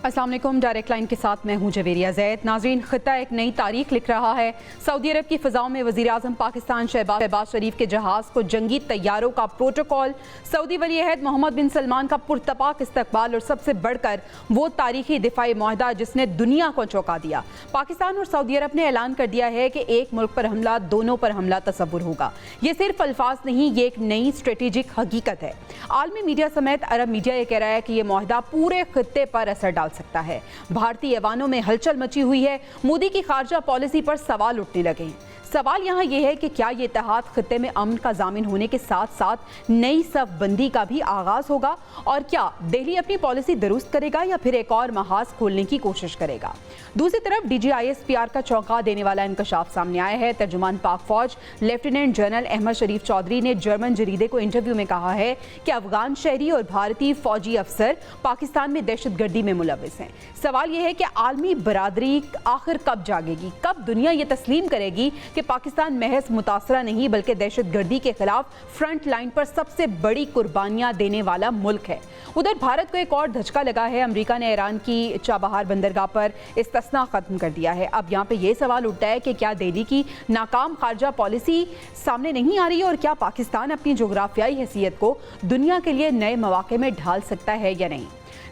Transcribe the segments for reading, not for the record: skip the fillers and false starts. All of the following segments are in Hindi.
अस्सलाम वालेकुम। डायरेक्ट लाइन के साथ मैं हूं जवेरिया जैद। नाज़रीन, खित्ता एक नई तारीख लिख रहा है। सऊदी अरब की फ़िज़ाओं में वज़ीर आज़म पाकिस्तान शहबाज शरीफ के जहाज़ को जंगी तैयारों का प्रोटोकॉल, सऊदी वली अहद मोहम्मद बिन सलमान का पुरतपाक इस्तकबाल और सबसे बढ़कर वो तारीखी दिफाई मुआहदा जिसने दुनिया को चौंका दिया। पाकिस्तान और सऊदी अरब ने ऐलान कर दिया है कि एक मुल्क पर हमला, दोनों पर हमला तसव्वुर होगा। ये सिर्फ अल्फाज नहीं, ये एक नई स्ट्रेटेजिक हकीकत है। आलमी मीडिया समेत अरब मीडिया ये कह रहा है कि यह मुआहदा पूरे खित्ते पर असर डाल सकता है। भारतीय ऐवानों में हलचल मची हुई है। मोदी की खारजा पॉलिसी पर सवाल उठने लगे हैं। सवाल यहाँ यह है कि क्या ये इत्तेहाद खित्ते में अमन का जामिन होने के साथ साथ नई सफबंदी का भी आगाज होगा, और क्या दिल्ली अपनी पॉलिसी दुरुस्त करेगा या फिर एक और महाज खोलने की कोशिश करेगा। दूसरी तरफ DGISPR का चौंका देने वाला इंकशाफ सामने आया है। तर्जुमान पाक फौज लेफ्टिनेंट जनरल अहमद शरीफ चौधरी ने जर्मन जरीदे को इंटरव्यू में कहा है कि अफगान शहरी और भारतीय फौजी अफसर पाकिस्तान में दहशतगर्दी में मुलविस हैं। सवाल यह है कि आलमी बरादरी आखिर कब जागेगी, कब दुनिया ये तस्लीम करेगी कि पाकिस्तान महज मुतासरा नहीं बल्कि दहशतगर्दी के खिलाफ फ्रंट लाइन पर सबसे बड़ी कुर्बानियां देने वाला मुल्क है। उधर भारत को एक और धचका लगा है। अमेरिका ने ईरान की चाबहार बंदरगाह पर इस्तिस्ना खत्म कर दिया है। अब यहाँ पे ये सवाल उठता है कि क्या दिल्ली की नाकाम खारजा पॉलिसी सामने नहीं आ रही है, और क्या पाकिस्तान अपनी जोग्राफियाई हैसियत को दुनिया के लिए नए मौके में ढाल सकता है या नहीं।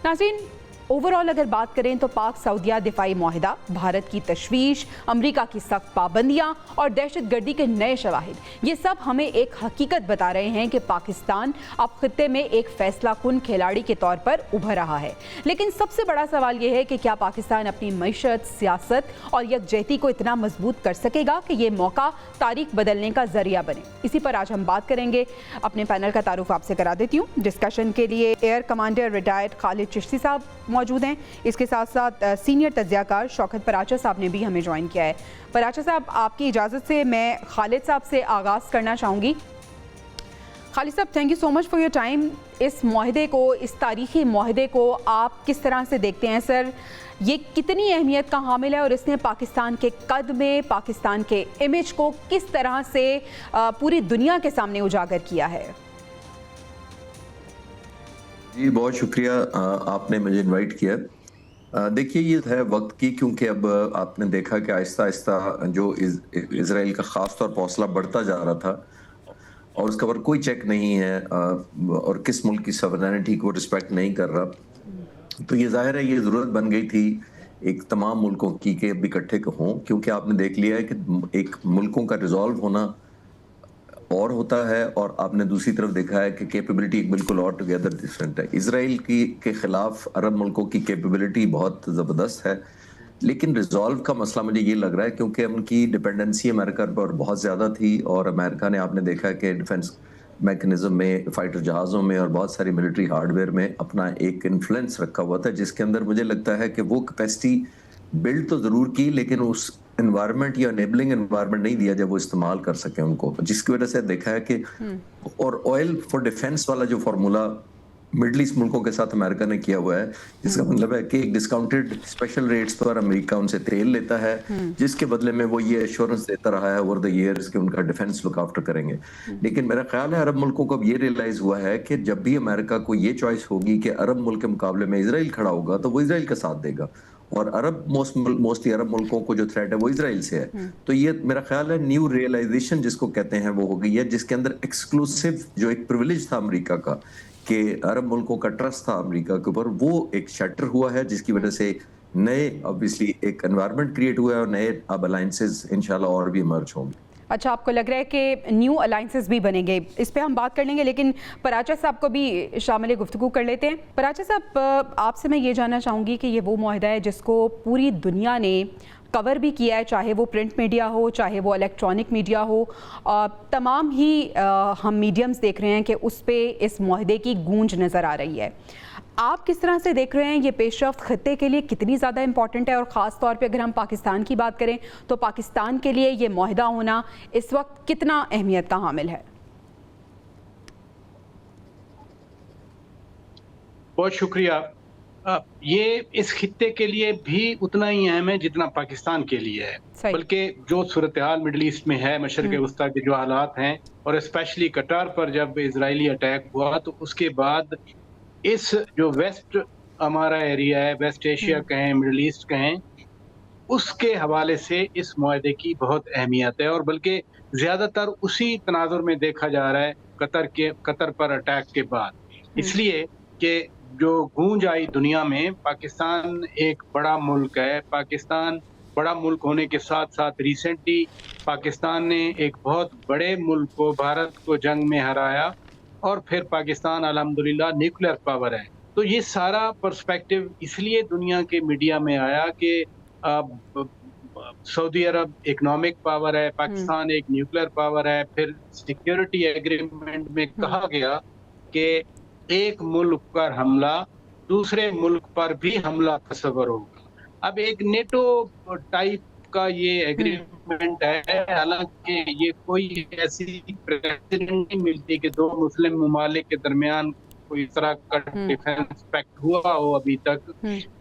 नाज़रीन, ओवरऑल अगर बात करें तो पाक सऊदिया दिफाई मुआहिदा, भारत की तशवीश, अमेरिका की सख्त पाबंदियां और दहशतगर्दी के नए शवाहिद, ये सब हमें एक हकीकत बता रहे हैं कि पाकिस्तान अब खित्ते में एक फैसला कुन खिलाड़ी के तौर पर उभर रहा है। लेकिन सबसे बड़ा सवाल यह है कि क्या पाकिस्तान अपनी मईशत, सियासत और यकजहती को इतना मजबूत कर सकेगा कि ये मौका तारीख बदलने का जरिया बने। इसी पर आज हम बात करेंगे। अपने पैनल का तारुफ आपसे करा देती हूँ। डिस्कशन के लिए air commander retired Khalid Chishti साहब मौजूद हैं। इसके साथ साथ सीनियर तज्जियाकार शौकत पराचा साहब ने भी हमें ज्वाइन किया है। पराचा साहब, आपकी इजाज़त से मैं खालिद साहब से आगाज़ करना चाहूँगी। खालिद साहब, thank you so much for your time. इस मुआहदे को, इस तारीखी मुआहदे को आप किस तरह से देखते हैं सर? ये कितनी अहमियत का हामिल है और इसने पाकिस्तान के कद में, पाकिस्तान के इमेज को किस तरह से पूरी दुनिया के सामने उजागर किया है? जी, बहुत शुक्रिया आपने मुझे इनवाइट किया। देखिए, ये है वक्त की, क्योंकि अब आपने देखा कि आहिस्ता आहिस्ता जो इजराइल का ख़ास तौर पर हौसला बढ़ता जा रहा था और उसका पर कोई चेक नहीं है और किस मुल्क की सवरेनिटी को रिस्पेक्ट नहीं कर रहा, तो ये जाहिर है ये ज़रूरत बन गई थी एक तमाम मुल्कों की कि अब इकट्ठे हों, क्योंकि आपने देख लिया है कि एक मुल्कों का रिजॉल्व होना और होता है और आपने दूसरी तरफ देखा है कि कैपेबिलिटी एक बिल्कुल और टुगेदर डिफरेंट है। इजराइल की के खिलाफ अरब मुल्कों की कैपेबिलिटी बहुत ज़बरदस्त है, लेकिन रिजॉल्व का मसला मुझे ये लग रहा है क्योंकि उनकी डिपेंडेंसी अमेरिका पर बहुत ज़्यादा थी और अमेरिका ने, आपने देखा है कि डिफेंस मैकेनिज्म में, फाइटर जहाज़ों में और बहुत सारी मिलिट्री हार्डवेयर में अपना एक इन्फ्लुएंस रखा हुआ था, जिसके अंदर मुझे लगता है कि वो कैपेसिटी बिल्ड तो ज़रूर की, लेकिन उस एनवायरनमेंट या एनेबलिंग एनवायरनमेंट नहीं दिया जब वो इस्तेमाल कर सके उनको, जिसकी वजह से देखा है कि और ऑयल फॉर डिफेंस वाला जो फार्मूला मिडल ईस्ट मुल्कों के साथ अमेरिका ने किया हुआ है, जिसका मतलब है कि एक डिस्काउंटेड स्पेशल रेट्स पर अमेरिका उनसे तेल लेता है, जिसके बदले में वो ये एश्योरेंस देता रहा है ओवर द ईयर्स कि उनका डिफेंस लुक आफ्टर करेंगे। लेकिन मेरा ख्याल है अरब मुल्कों को अब ये रियलाइज हुआ है कि जब भी अमेरिका को ये चॉइस होगी कि अरब मुल्क के मुकाबले में इसराइल खड़ा होगा तो वो इसराइल का साथ देगा, और अरब मोस्टली अरब मुल्कों को जो थ्रेट है वो इसराइल से है। तो ये मेरा ख्याल है न्यू रियलाइजेशन जिसको कहते हैं वो हो गई है, जिसके अंदर एक्सक्लूसिव जो एक प्रिविलेज था अमेरिका का कि अरब मुल्कों का ट्रस्ट था अमेरिका के ऊपर, वो एक शटर हुआ है, जिसकी वजह से नए ऑब्वियसली एक एनवायरनमेंट क्रिएट हुआ है और नए अब अलायंसेस इंशाल्लाह और भी इमर्ज होंगे। अच्छा, आपको लग रहा है कि न्यू अलायंसेस भी बनेंगे? इस पे हम बात कर लेंगे, लेकिन पराचा साहब को भी शामिल गुफ्तगू कर लेते हैं। पराचा साहब, आपसे मैं ये जानना चाहूँगी कि ये वो मुआहदा है जिसको पूरी दुनिया ने कवर भी किया है, चाहे वो प्रिंट मीडिया हो, चाहे वो इलेक्ट्रॉनिक मीडिया हो, तमाम ही हम मीडियम्स देख रहे हैं कि उस पे इस मुआहदे की गूंज नज़र आ रही है। आप किस तरह से देख रहे हैं ये पेशरफ्त खित्ते के लिए कितनी ज़्यादा इंपॉर्टेंट है, और ख़ास तौर पे अगर हम पाकिस्तान की बात करें तो पाकिस्तान के लिए ये मुआहदा होना इस वक्त कितना अहमियत का हामिल है? बहुत शुक्रिया। ये इस खित्ते के लिए भी उतना ही अहम है जितना पाकिस्तान के लिए है, बल्कि जो सूरत हाल मिडल ईस्ट में है, मशरिक़ वस्ता के जो हालात हैं, और स्पेशली कटार पर जब इजरायली अटैक हुआ तो उसके बाद इस जो वेस्ट हमारा एरिया है, वेस्ट एशिया कहें, मिडल ईस्ट कहें, उसके हवाले से इस मुआहदे की बहुत अहमियत है और बल्कि ज़्यादातर उसी तनाजुर में देखा जा रहा है कतर पर अटैक के बाद। इसलिए कि जो गूंज आई दुनिया में, पाकिस्तान एक बड़ा मुल्क है। पाकिस्तान बड़ा मुल्क होने के साथ-साथ रिसेंटली पाकिस्तान ने एक बहुत बड़े मुल्क को, भारत को जंग में हराया और फिर पाकिस्तान अल्हम्दुलिल्लाह न्यूक्लियर पावर है। तो ये सारा पर्सपेक्टिव इसलिए दुनिया के मीडिया में आया कि सऊदी अरब इकोनॉमिक पावर है, पाकिस्तान एक न्यूक्लियर पावर है। फिर सिक्योरिटी एग्रीमेंट में कहा गया कि एक मुल्क पर हमला दूसरे मुल्क पर भी हमला तस्वर होगा। अब एक नेटो टाइप का ये एग्रीमेंट है, हालांकि ये कोई ऐसी प्रेसिडेंट नहीं मिलती कि दो मुस्लिम ममालिक के दरमियान कोई इस तरह का डिफेंस पैक्ट हुआ हो अभी तक।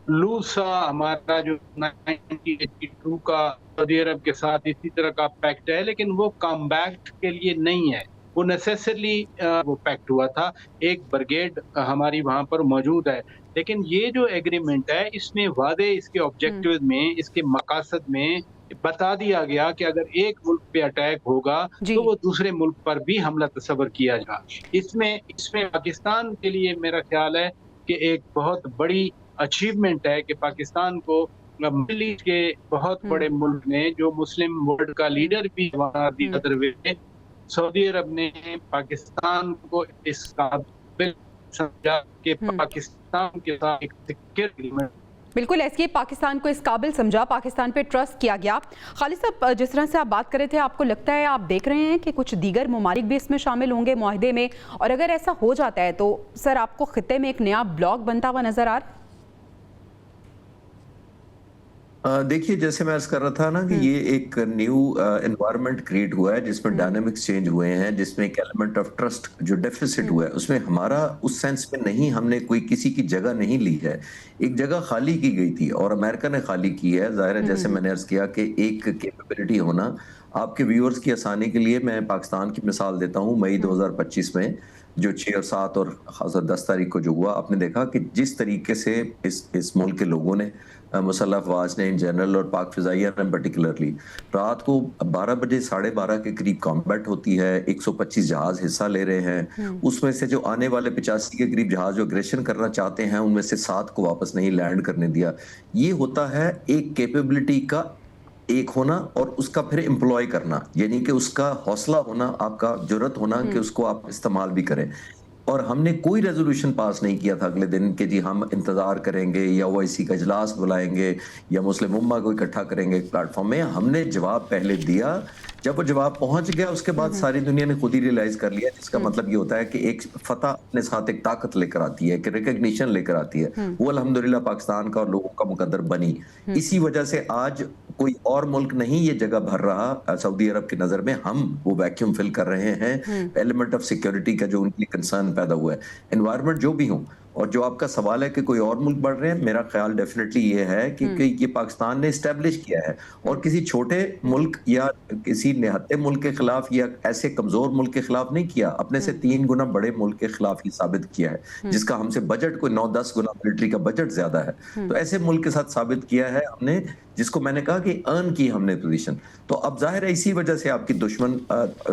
लूसा हमारा जो 1982 का सऊदी अरब के साथ इसी तरह का पैक्ट है, लेकिन वो कॉम्बैक्ट के लिए नहीं है, वो नेसेसरली वो पैक्ट हुआ था। एक ब्रिगेड हमारी वहां पर मौजूद है, लेकिन ये जो एग्रीमेंट है इसमें वादे, इसके ऑब्जेक्टिव में, इसके मकासद में बता दिया गया कि अगर एक मुल्क पे अटैक होगा तो वो दूसरे मुल्क पर भी हमला तस्वर किया जाएगा। इसमें पाकिस्तान के लिए मेरा ख्याल है कि एक बहुत बड़ी अचीवमेंट है कि पाकिस्तान को मिडल ईस्ट के बहुत बड़े मुल्क ने, जो मुस्लिम वर्ल्ड का लीडर भी दिया, सऊदी अरब ने पाकिस्तान को इस काबिल समझा कि पाकिस्तान के साथ एक सिक्योर एग्रीमेंट। बिल्कुल, ऐसे पाकिस्तान को इस काबिल समझा, पाकिस्तान पे ट्रस्ट किया गया। खालिद साहब, जिस तरह से आप बात कर रहे थे, आपको लगता है, आप देख रहे हैं कि कुछ दीगर ममालिक भी इसमें शामिल होंगे मुआहदे में, और अगर ऐसा हो जाता है तो सर आपको खित्ते में एक नया ब्लॉक बनता हुआ नजर आ रहा है? देखिए, जैसे मैं अर्ज कर रहा था ना कि ये एक न्यू एनवायरनमेंट क्रिएट हुआ है जिसमें डायनामिक्स चेंज हुए हैं, जिसमें एक एलिमेंट ऑफ ट्रस्ट जो डेफिसिट हुआ है, उसमें हमारा उस सेंस में नहीं, हमने कोई किसी की जगह नहीं ली है। एक जगह खाली की गई थी और अमेरिका ने खाली की है। जाहिर है, जैसे मैंने अर्ज किया कि एक कैपेबिलिटी होना, आपके व्यूअर्स की आसानी के लिए मैं पाकिस्तान की मिसाल देता हूँ। मई 2025 में जो 6 और 7 और खासकर 10 तारीख को जो हुआ, आपने देखा कि जिस तरीके से इस मुल्क के लोगों ने, मुसल्लह अफवाज ने इन जनरल और पाक फिजाइया ने पर्टिकुलरली, रात को 12 बजे 12:30 के करीब कॉम्बैट होती है, 125 जहाज हिस्सा ले रहे हैं। उसमें से जो आने वाले 85 के करीब जहाज जो अग्रेशन करना चाहते हैं, उनमें से 7 को वापस नहीं लैंड करने दिया। ये होता है एक कैपेबिलिटी का एक होना और उसका फिर एम्प्लॉय करना, यानी कि उसका हौसला होना, आपका जुर्रत होना कि उसको आप इस्तेमाल भी करें। और हमने कोई रेजोल्यूशन पास नहीं किया था अगले दिन कि जी हम इंतजार करेंगे या ओआईसी का इजलास बुलाएंगे या मुस्लिम उम्मा को इकट्ठा करेंगे एक प्लेटफॉर्म में। हमने जवाब पहले दिया, जब वो जवाब पहुंच गया उसके बाद सारी दुनिया ने खुद ही रियलाइज कर लिया, जिसका मतलब ये होता है कि एक फतह अपने साथ एक ताकत लेकर आती है, एक रिकग्निशन लेकर आती है। वो अल्हम्दुलिल्लाह पाकिस्तान का और लोगों का मुकद्दर बनी। इसी वजह से आज कोई और मुल्क नहीं ये जगह भर रहा सऊदी अरब की नजर में, हम वो वैक्यूम फिल कर रहे हैं। एलिमेंट ऑफ सिक्योरिटी का जो उनकी कंसर्न पैदा हुआ है, एनवायरनमेंट जो भी हो। और जो आपका सवाल है कि कोई और मुल्क बढ़ रहे हैं, मेरा ख्याल डेफिनेटली ये है कि ये पाकिस्तान ने एस्टेब्लिश किया है और किसी छोटे मुल्क या किसी निहत्ते मुल्क के खिलाफ या ऐसे कमजोर मुल्क के खिलाफ नहीं किया, अपने से 3 गुना बड़े मुल्क के खिलाफ ये साबित किया है, जिसका हमसे बजट कोई 9-10 गुना मिलिट्री का बजट ज्यादा है। तो ऐसे मुल्क के साथ साबित किया है हमने, जिसको मैंने कहा कि अर्न की हमने पोजीशन। तो अब जाहिर है इसी वजह से आपकी दुश्मन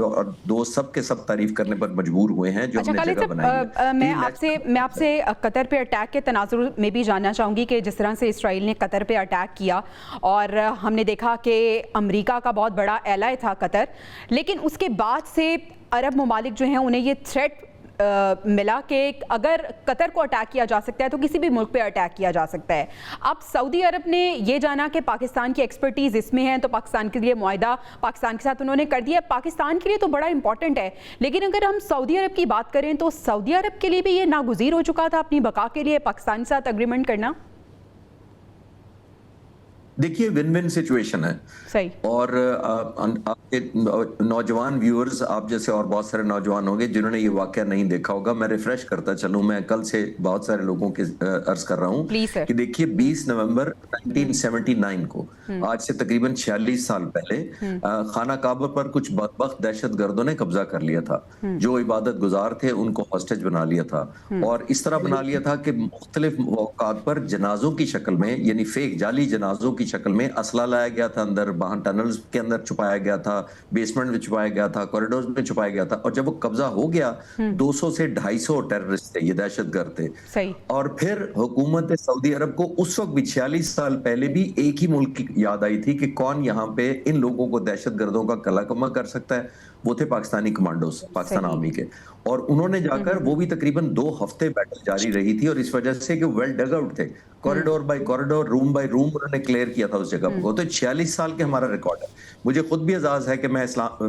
और दोस्त सब के सब तारीफ करने पर मजबूर हुए हैं जो हमने जगह बनाई है। मैं आपसे कतर पे अटैक के तनाजुर में भी जानना चाहूंगी कि जिस तरह से इसराइल ने कतर पे अटैक किया और हमने देखा कि अमेरिका का बहुत बड़ा एलाय था कतर, लेकिन उसके बाद से अरब ममालिक जो हैं उन्हें ये थ्रेट मिला कि अगर कतर को अटैक किया जा सकता है तो किसी भी मुल्क पे अटैक किया जा सकता है। अब सऊदी अरब ने ये जाना कि पाकिस्तान की एक्सपर्टीज इसमें है, तो पाकिस्तान के लिए मुआहदा पाकिस्तान के साथ उन्होंने कर दिया। पाकिस्तान के लिए तो बड़ा इंपॉर्टेंट है, लेकिन अगर हम सऊदी अरब की बात करें तो सऊदी अरब के लिए भी ये नागुज़ीर हो चुका था अपनी बका के लिए पाकिस्तान के साथ अग्रीमेंट करना। देखिए विन विन सिचुएशन है। सही। और आपके नौजवान व्यूअर्स आप जैसे और बहुत सारे नौजवान होंगे जिन्होंने ये वाकया नहीं देखा होगा। मैं रिफ्रेश करता चलूं, मैं कल से बहुत सारे लोगों के अर्ज कर रहा हूं प्लीज सर। कि देखिए 20 नवंबर 1979 को, आज से तकरीबन 46 साल पहले, खाना काबा पर कुछ बदबख्त दहशतगर्दों ने कब्जा कर लिया था। जो इबादत गुजार थे उनको हॉस्टेज बना लिया था, और इस तरह बना लिया था कि मुख्तलिफ मौक़ात पर जनाजों की शक्ल में, यानी फेक जाली जनाजों की शक्ल में असला लाया गया था, अंदर बाहर टनल्स के अंदर छुपाया गया था, बेसमेंट में छुपाया गया था, कॉरिडोर्स में छुपाया गया था। और जब वो कब्जा हो गया, 200 से 250 टेररिस्ट थे, ये दहशतगर्द थे। सही। और फिर हुकूमत सऊदी अरब को उस वक्त भी 46 साल पहले भी एक ही मुल्क की याद आई थी कि कौन यहाँ पे इन लोगों को, दहशतगर्दों का कलाकमा कर सकता है। वो थे पाकिस्तानी कमांडोज, पाकिस्तान आर्मी के। और उन्होंने जाकर, वो भी तकरीबन 2 हफ्ते बैटल जारी रही थी, और इस वजह से कि वेल डग आउट थे, corridor by corridor, room by room उन्होंने क्लियर किया था उस जगह को। तो 46 साल के हमारा रिकॉर्ड है। मुझे खुद भी एजाज है कि मैं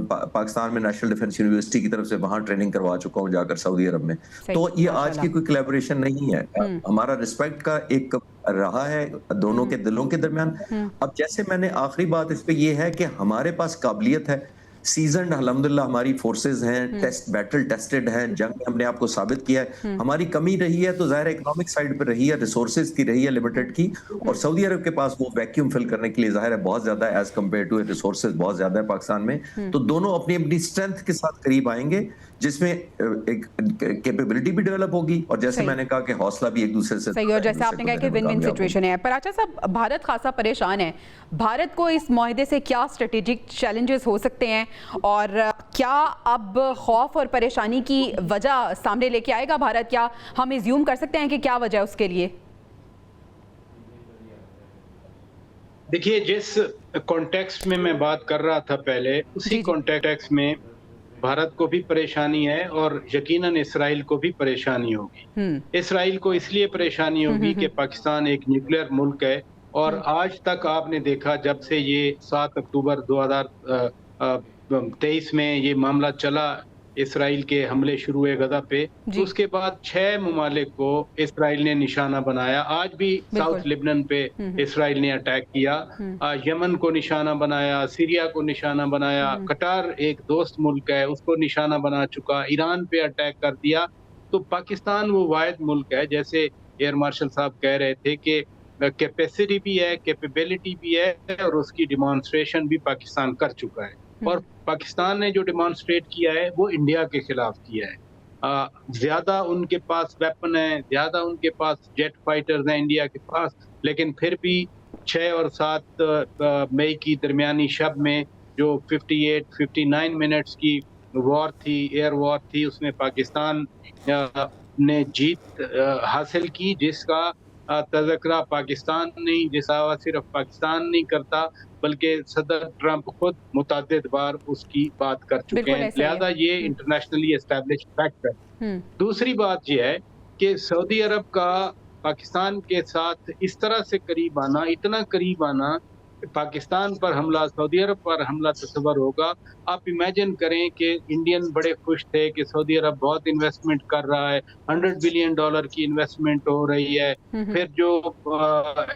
पाकिस्तान में नेशनल डिफेंस यूनिवर्सिटी की तरफ से वहां ट्रेनिंग करवा चुका हूं जाकर सऊदी अरब में। तो ये आज की कोई कोलैबोरेशन नहीं है, हमारा रिस्पेक्ट का एक रहा है दोनों के दिलों के दरमियान। अब जैसे मैंने आखिरी बात इस पे ये है कि हमारे पास काबिलियत है, सीजन्ड अल्हम्दुलिल्लाह हमारी फोर्सेस हैं, बैटल टेस्टेड हैं, जंग में हमने आपको साबित किया है। हमारी कमी रही है तो जाहिर है इकोनॉमिक साइड पर रही है, रिसोर्सेज की रही है लिमिटेड की, और सऊदी अरब के पास वो वैक्यूम फिल करने के लिए जाहिर है बहुत ज्यादा है, एज कम्पेयर टू रिसोर्सेज बहुत ज्यादा है पाकिस्तान में। तो दोनों अपनी अपनी स्ट्रेंथ के साथ करीब आएंगे, जिसमें एक कैपेबिलिटी भी डेवलप होगी, और जैसे मैंने कहा कि हौसला भी एक दूसरे से सही। और जैसे आपने कहा कि विन विन सिचुएशन है। पर अच्छा साहब, भारत खासा परेशान है। भारत को इस मुआहदे से क्या स्ट्रेटेजिक चैलेंजेस हो सकते हैं, और क्या अब खौफ और परेशानी की वजह सामने लेके आएगा भारत? क्या हम एज्यूम कर सकते हैं कि क्या वजह है उसके लिए? देखिए, जिस कॉन्टेक्स्ट में मैं बात कर रहा था पहले, उसी कॉन्टेक्स्ट में भारत को भी परेशानी है, और यकीनन इसराइल को भी परेशानी होगी। इसराइल को इसलिए परेशानी होगी कि पाकिस्तान एक न्यूक्लियर मुल्क है, और आज तक आपने देखा जब से ये 7 अक्टूबर 2023 में ये मामला चला, इसराइल के हमले शुरू हुए गजा पे, तो उसके बाद 6 ममालिक को इसराइल ने निशाना बनाया। आज भी साउथ लिबनन पे इसराइल ने अटैक किया, यमन को निशाना बनाया, सीरिया को निशाना बनाया, कटार एक दोस्त मुल्क है उसको निशाना बना चुका, ईरान पे अटैक कर दिया। तो पाकिस्तान वो वाहिद मुल्क है, जैसे एयर मार्शल साहब कह रहे थे, कि कैपेसिटी भी है, कैपेबिलिटी भी है, और उसकी डिमॉन्स्ट्रेशन भी पाकिस्तान कर चुका है। और पाकिस्तान ने जो डिमॉन्स्ट्रेट किया है वो इंडिया के खिलाफ किया है। ज्यादा उनके पास वेपन है, ज्यादा उनके पास जेट फाइटर्स हैं इंडिया के पास, लेकिन फिर भी 6 और 7 मई की दरमियानी शब में जो 58-59 मिनट्स की वॉर थी, एयर वॉर थी, उसमें पाकिस्तान ने जीत हासिल की, जिसका तज़किरा पाकिस्तान नहीं, जिसका सिर्फ पाकिस्तान नहीं करता, बल्कि सदर ट्रंप खुद मुतअद्दिद बार उसकी बात कर चुके हैं। लिहाजा ये इंटरनेशनली एस्टैब्लिश फैक्ट है। दूसरी बात ये है कि सऊदी अरब का पाकिस्तान के साथ इस तरह से करीब आना, इतना करीब आना, पाकिस्तान पर हमला, सऊदी अरब पर हमला तस्वर होगा। आप इमेजिन करें कि इंडियन बड़े खुश थे कि सऊदी अरब बहुत इन्वेस्टमेंट कर रहा है, $100 बिलियन की इन्वेस्टमेंट हो रही है। फिर जो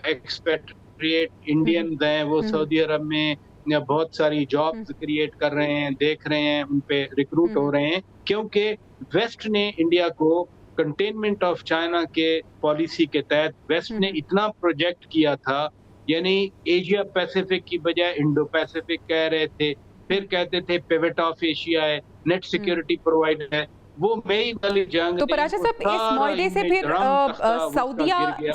एक्सपेट्रिएट इंडियंस हैं वो सऊदी अरब में बहुत सारी जॉब्स क्रिएट कर रहे हैं, देख रहे हैं, उन पे रिक्रूट हो रहे हैं, क्योंकि वेस्ट ने इंडिया को कंटेनमेंट ऑफ चाइना के पॉलिसी के तहत वेस्ट ने इतना प्रोजेक्ट किया था, यानी एशिया पैसिफिक की बजाय इंडो पैसिफिक कह रहे थे, फिर कहते थे पिवट ऑफ एशिया है, नेट सिक्योरिटी प्रोवाइडर है। वो मई वाली जंग, तो पराशा साहब, इस मुआहदे से फिर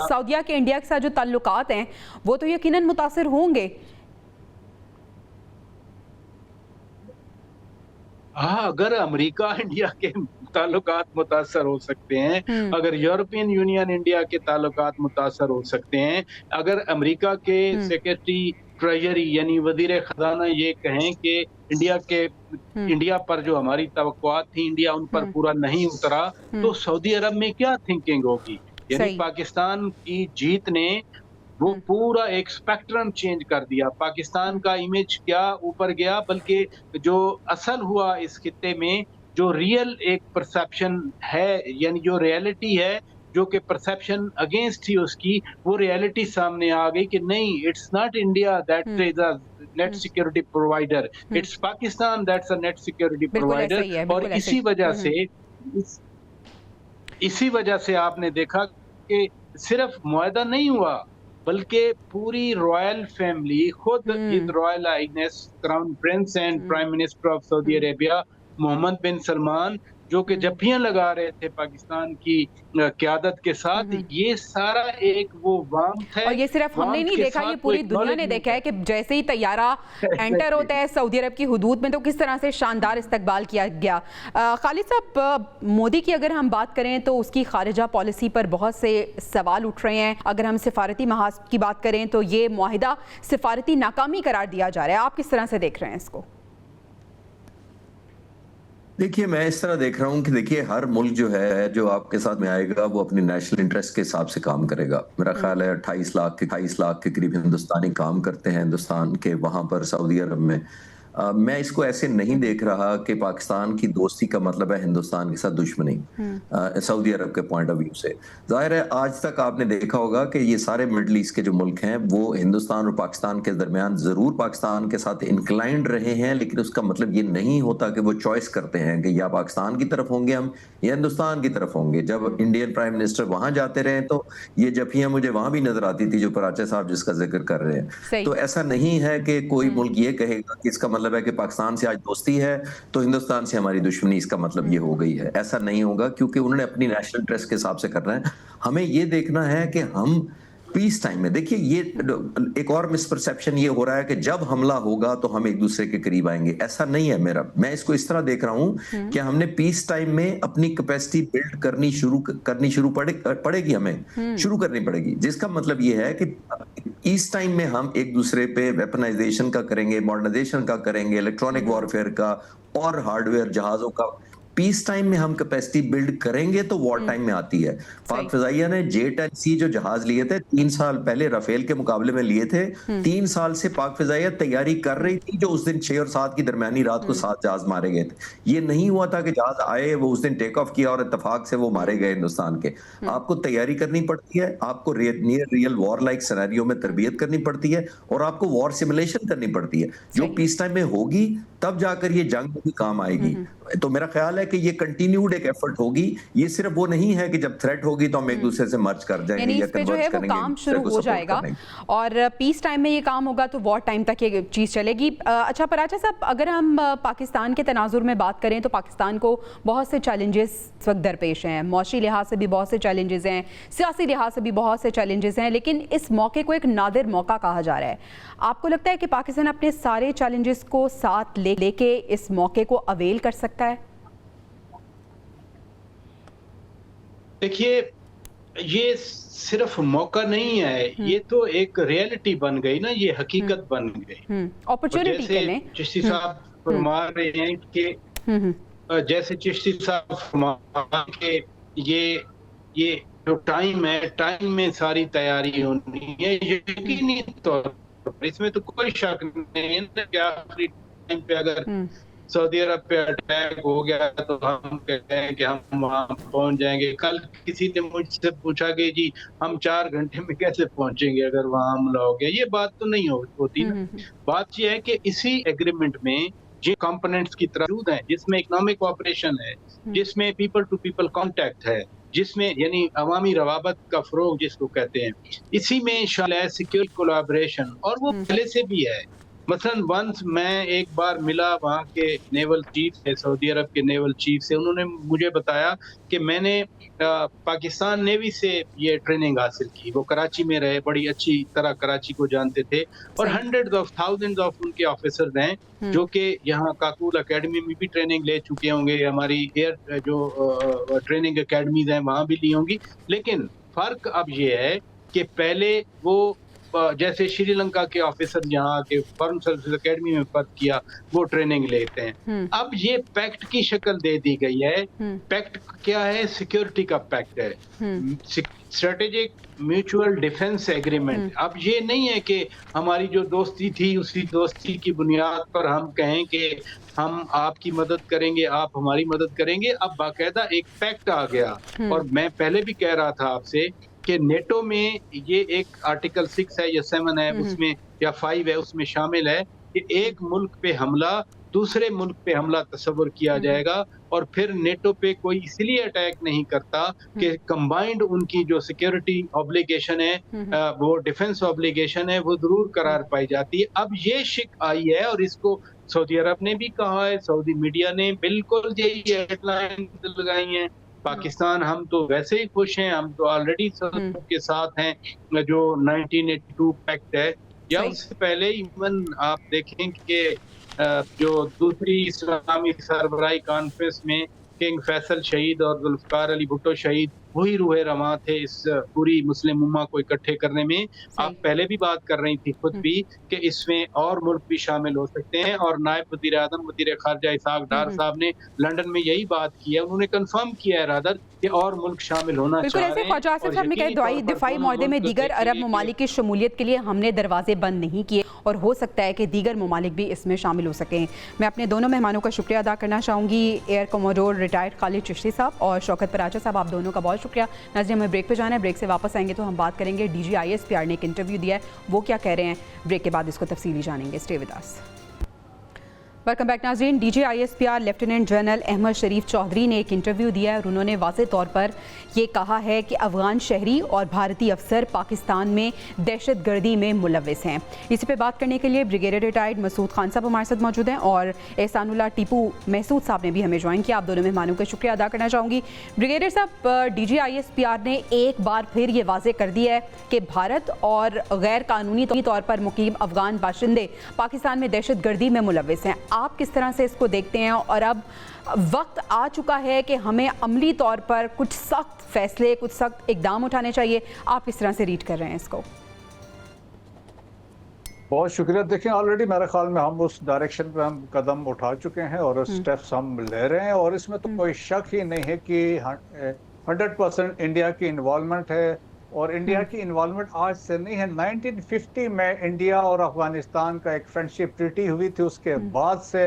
सऊदिया के इंडिया के साथ जो ताल्लुकात हैं वो तो यकीनन मुतासिर होंगे। हाँ, अगर अमेरिका इंडिया के ताल्लुकात मुतासर हो सकते हैं, अगर यूरोपियन यूनियन इंडिया के ताल्लुकात मुतासर हो सकते हैं, अगर अमेरिका के सेक्रेटरी ट्रेजरी यानी वजीर खजाना ये कहें कि इंडिया पर जो हमारी तवक्कुआत थी, इंडिया उन पर पूरा नहीं उतरा, तो सऊदी अरब में क्या थिंकिंग होगी? यानी पाकिस्तान की जीत ने वो पूरा एक स्पेक्ट्रम चेंज कर दिया। पाकिस्तान का इमेज क्या ऊपर गया, बल्कि जो असल हुआ इस खित्ते में, जो रियल एक परसेप्शन है, यानी जो रियलिटी है, जो कि परसेप्शन अगेंस्ट थी उसकी, वो रियलिटी सामने आ गई कि नहीं, it's not India that is a net security provider, it's Pakistan that's a net security बिल्कुल ऐसा प्रोवाइडर। ही है, और बिल्कुल ऐसे इसी वजह से आपने देखा कि सिर्फ मुआहदा नहीं हुआ, बल्कि पूरी रॉयल फैमिली खुद his royal highness crown prince and prime minister of Saudi Arabia Mohammed bin Salman, जो कि जफ्फियां लगा रहे थे पाकिस्तान की क़यादत के साथ, ये सारा एक वो वार्मथ है। और ये सिर्फ हमने नहीं देखा, ये पूरी दुनिया ने देखा है कि जैसे ही तैयारा एंटर होता है सऊदी अरब की हुदूद में तो किस तरह से शानदार इस्तकबाल किया गया। खालिद साहब, मोदी की अगर हम बात करें तो उसकी खारिजा पॉलिसी पर बहुत से सवाल उठ रहे हैं। अगर हम सिफारती महाज की बात करें तो ये मुआहिदा सिफारती नाकामी करार दिया जा रहा है, आप किस तरह से देख रहे हैं इसको? देखिए, मैं इस तरह देख रहा हूँ कि देखिए हर मुल्क जो है जो आपके साथ में आएगा वो अपनी नेशनल इंटरेस्ट के हिसाब से काम करेगा। मेरा ख्याल है 28 लाख के करीब हिंदुस्तानी काम करते हैं हिंदुस्तान के वहां पर सऊदी अरब में। मैं इसको ऐसे नहीं देख रहा कि पाकिस्तान की दोस्ती का मतलब है हिंदुस्तान के साथ दुश्मनी सऊदी अरब के पॉइंट ऑफ व्यू से। जाहिर है आज तक आपने देखा होगा कि ये सारे मिडल ईस्ट के जो मुल्क हैं वो हिंदुस्तान और पाकिस्तान के दरमियान जरूर पाकिस्तान के साथ इंक्लाइंड रहे हैं, लेकिन उसका मतलब ये नहीं होता कि वो चॉइस करते हैं कि या पाकिस्तान की तरफ होंगे हम या हिंदुस्तान की तरफ होंगे। जब इंडियन प्राइम मिनिस्टर वहां जाते रहे तो ये जफियां मुझे वहां भी नजर आती थी जो पराचे साहब जिसका जिक्र कर रहे हैं। तो ऐसा नहीं है कि कोई मुल्क ये कहेगा कि इसका मतलब है कि पाकिस्तान से आज दोस्ती है तो हिंदुस्तान से हमारी दुश्मनी, इसका मतलब ये हो गई है। ऐसा नहीं होगा, क्योंकि उन्होंने अपनी नेशनल इंटरेस्ट के हिसाब से करना है। हमें ये देखना है कि हम पीस टाइम में, देखिए ये एक और मिसपरसेप्शन ये हो रहा है कि जब हमला होगा तो हम एक दूसरे के करीब आएंगे। ऐसा नहीं है मैं इसको इस तरह देख रहा हूं कि हमने पीस टाइम में अपनी कैपेसिटी बिल्ड करनी शुरू पड़ेगी, हमें शुरू करनी पड़ेगी, जिसका मतलब ये है कि इस टाइम में हम एक दूसरे पे वेपनाइजेशन का करेंगे, मॉडर्नाइजेशन का करेंगे, इलेक्ट्रॉनिक वॉरफेयर का और हार्डवेयर जहाजों का। पीस टाइम में हम कैपेसिटी बिल्ड करेंगे तो वॉर टाइम में आती है। पाक फिजाइया ने J-10C जो जहाज लिए थे 3 साल पहले राफेल के मुकाबले में लिए थे, 3 साल से पाक फिजाइया तैयारी कर रही थी, जो उस दिन 6 और 7 की दरमियानी रात को 7 जहाज मारे गए थे। ये नहीं हुआ था कि जहाज आए वो उस दिन टेक ऑफ किया और इत्तेफाक से वो मारे गए हिंदुस्तान के। आपको तैयारी करनी पड़ती है, आपको near real war like scenario में तरबियत करनी पड़ती है और आपको वॉर सिमुलेशन करनी पड़ती है, जो पीस टाइम में होगी तब जाकर ये जंग भी काम आएगी। तो मेरा ख्याल है कि ये कंटिन्यूड एक एफर्ट होगी, ये सिर्फ वो नहीं है कि जब थ्रेट होगी तो हम एक दूसरे से मर्ज कर जाएंगे या कन्वर्ज करेंगे, काम शुरू हो जाएगा और पीस टाइम में ये काम होगा तो वॉर टाइम तक ये चीज़ चलेगी। अच्छा पराचा साहब, अगर हम पाकिस्तान के तनाजुर में बात करें तो पाकिस्तान को बहुत से चैलेंजेस इस वक्त दरपेश हैं, मौशी लिहाज से भी बहुत से चैलेंजेस हैं, सियासी लिहाज से भी बहुत से चैलेंजेस हैं, लेकिन इस मौके को एक नादिर मौका कहा जा रहा है। आपको लगता है कि पाकिस्तान अपने सारे चैलेंजेस को साथ लेके इस मौके को अवेल कर सकता है? देखिए, ये सिर्फ मौका नहीं है, ये तो एक रियलिटी बन गई ना, ये हकीकत बन गई। अपॉर्चुनिटी के लिए चिश्ती साहब फरमा रहे हैं कि जैसे चिश्ती साहब फरमा के ये जो टाइम है, टाइम में सारी तैयारी होनी है, यकीनी तौर पर इसमें तो कोई शक नहीं है ना कि आखिरी टाइम पे अगर सऊदी अरब पे अटैक हो गया तो हम कहते हैं कि हम वहां पहुंच जाएंगे। कल किसी ने मुझसे पूछा कि जी हम 4 घंटे में कैसे पहुंचेंगे अगर वहां हमला हो गया। ये बात तो नहीं होती ना। बात ये है कि इसी एग्रीमेंट में जो कंपोनेंट्स की तरह मौजूद हैं, जिसमें इकोनॉमिक ऑपरेशन है, जिसमें पीपल टू पीपल कांटेक्ट है, जिसमें यानी अवामी रवाबत का फरोग जिसको कहते हैं, इसी में शामिल है सिक्योर कोलैबोरेशन, और वो पहले से भी है। मसलन वंस मैं एक बार मिला वहाँ के नेवल चीफ से, सऊदी अरब के नेवल चीफ से, उन्होंने मुझे बताया कि मैंने पाकिस्तान नेवी से ये ट्रेनिंग हासिल की। वो कराची में रहे, बड़ी अच्छी तरह कराची को जानते थे, और हंड्रेड्स ऑफ थाउजेंड्स ऑफ उनके ऑफिसर्स हैं जो कि यहाँ काकूल एकेडमी में भी ट्रेनिंग ले चुके होंगे, हमारी एयर जो ट्रेनिंग एकेडमीज हैं वहाँ भी ली होंगी। लेकिन फर्क अब ये है कि पहले वो जैसे श्रीलंका के ऑफिसर यहाँ के फॉरेन सर्विस एकेडमी में पद किया, वो ट्रेनिंग लेते हैं। अब ये पैक्ट की शक्ल दे दी गई है। पैक्ट क्या है? सिक्योरिटी का पैक्ट है, स्ट्रेटेजिक म्यूचुअल डिफेंस एग्रीमेंट। अब ये नहीं है कि हमारी जो दोस्ती थी उसी दोस्ती की बुनियाद पर हम कहें कि हम आपकी मदद करेंगे, आप हमारी मदद करेंगे। अब बाकायदा एक पैक्ट आ गया। और मैं पहले भी कह रहा था आपसे कि नेटो में ये एक आर्टिकल 6 है या 7 है उसमें, या 5 है उसमें शामिल है कि एक मुल्क पे हमला दूसरे मुल्क पे हमला तस्वर किया जाएगा, और फिर नेटो पे कोई इसलिए अटैक नहीं करता कि कंबाइंड उनकी जो सिक्योरिटी ऑब्लिगेशन है, वो डिफेंस ऑब्लिगेशन है, वो जरूर करार पाई जाती है। अब ये शिक आई है और इसको सऊदी अरब ने भी कहा है, सऊदी मीडिया ने बिल्कुल यही हेडलाइन लगाई है। पाकिस्तान हम तो वैसे ही खुश हैं, हम तो ऑलरेडी के साथ हैं जो 1982 पैक्ट है, या उससे पहले इवन आप देखें कि जो दूसरी इस्लामी सरबराही कॉन्फ्रेंस में किंग फैसल शहीद और जुल्फकार अली भुट्टो शहीद वही रूहे रवां थे इस पूरी मुस्लिम उम्मा को इकट्ठे करने में। आप पहले भी बात कर रही थी खुद भी कि इसमें और मुल्क भी शामिल हो सकते हैं, और नायब वजीर आजम वजीर खारजा इसहाक डार साहब ने लंदन में यही बात की है। उन्होंने कंफर्म किया है रादर कि और मुल्क शामिल होना चाह रहे हैं। ख्वाजा आसिफ साहब ने कहा दिफाई मुआहदे में दीगर अरब ममालिक की शमूलियत के लिए हमने दरवाजे बंद नहीं किए, और हो सकता है कि दीगर ममालिक भी इसमें शामिल हो सकें। मैं अपने दोनों मेहमानों का शुक्रिया अदा करना चाहूँगी, air commodore retired Khalid Chishti साहब और शौकत पराचा साहब, आप दोनों का बहुत शुक्रिया। नाज़रीन, हमें ब्रेक पे जाना है, ब्रेक से वापस आएंगे तो हम बात करेंगे DGISPR ने एक इंटरव्यू दिया है, वो क्या कह रहे हैं, ब्रेक के बाद इसको तफसीली जानेंगे। Stay with us. Welcome back नाज़रीन। DGISPR लेफ्टिनेंट जनरल अहमद शरीफ चौधरी ने एक इंटरव्यू दिया है और उन्होंने वाज़े तौर पर ये कहा है कि अफ़गान शहरी और भारतीय अफसर पाकिस्तान में दहशत गर्दी में मुलव्विस हैं। इसी पे बात करने के लिए ब्रिगेडियर रिटायर्ड मसूद खान साहब हमारे साथ मौजूद हैं और एहसानुल्लाह टीपू महसूद साहब ने भी हमें ज्वाइन किया। आप दोनों मेहमानों का शुक्रिया अदा करना चाहूँगी। ब्रिगेडियर साहब, DGISPR ने एक बार फिर ये वाज़े कर दिया है कि भारत और गैर कानूनी तौर पर मुकीम अफ़गान बाशिंदे पाकिस्तान में दहशत गर्दी में मुलव्विस हैं। आप किस तरह से इसको देखते हैं, और अब वक्त आ चुका है कि हमें अमली तौर पर कुछ सख्त फैसले, कुछ सख्त इकदाम उठाने चाहिए, आप किस तरह से रीड कर रहे हैं इसको? बहुत शुक्रिया। देखिए, ऑलरेडी मेरे ख्याल में हम उस डायरेक्शन पे हम कदम उठा चुके हैं और स्टेप्स हम ले रहे हैं, और इसमें तो कोई शक ही नहीं है कि 100% इंडिया की इन्वॉल्वमेंट है। और इंडिया की इन्वॉल्वमेंट आज से नहीं है, 1950 में इंडिया और अफगानिस्तान का एक फ्रेंडशिप ट्रीटी हुई थी, उसके बाद से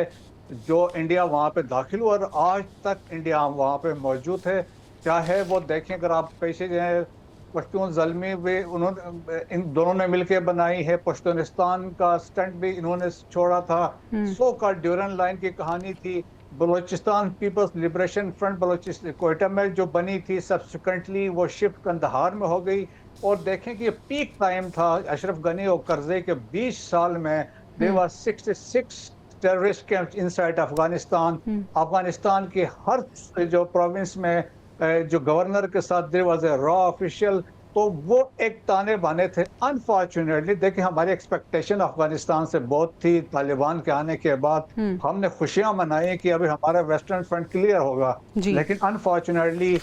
जो इंडिया वहाँ पे दाखिल हुआ और आज तक इंडिया वहाँ पे मौजूद है। चाहे वो देखें, अगर आप पीछे जाए, पश्तून ज़ल्मी भी उन्होंने, इन दोनों ने मिलकर बनाई है, पश्तूनिस्तान का स्टंट भी इन्होंने छोड़ा था, सो का ड्यूरन लाइन की कहानी थी, Balochistan people's liberation front Balochistan Quetta में जो बनी थी, सब्सिक्वेंटली वो शिफ्ट कंदहार में हो गई। और देखें कि पीक टाइम था अशरफ गनी और करज़ई के 20 साल में, there were 66 terrorist camps inside Afghanistan. Afghanistan के हर जो प्रोविंस में जो गवर्नर के साथ देयर वाज ए रॉ ऑफिशियल, तो वो एक ताने बाने थे। अनफॉर्चुनेटली देखिए, हमारी एक्सपेक्टेशन अफगानिस्तान से बहुत थी। तालिबान के आने के बाद हमने खुशियां मनाई कि अभी हमारा वेस्टर्न फ्रंट क्लियर होगा, लेकिन अनफॉर्चुनेटली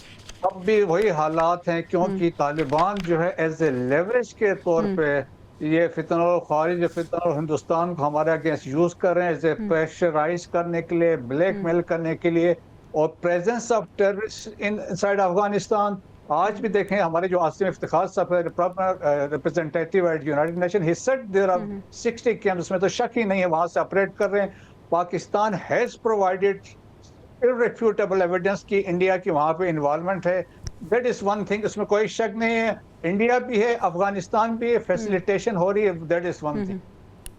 अब भी वही हालात हैं, क्योंकि तालिबान जो है एज ए लेवरेज के तौर पे ये फितनल खारिज, फितनल हिंदुस्तान को हमारे अगेंस्ट यूज कर रहे हैं, एज ए प्रेशराइज करने के लिए, ब्लैकमेल करने के लिए, और presence of terrorist inside Afghanistan. आज भी देखें, हमारे जो आसिम इफ्तिखार साहब है, representative at united nation, he said there are 60 camps, में तो शक ही नहीं है वहां से ऑपरेट कर रहे हैं। पाकिस्तान हैज प्रोवाइडेड इररिफ्यूटेबल एविडेंस की इंडिया की वहां पे इन्वॉल्वमेंट है। दैट इज वन थिंग, इसमें कोई शक नहीं है। इंडिया भी है, अफगानिस्तान भी है, फैसिलिटेशन हो रही है, दैट इज वन थिंग।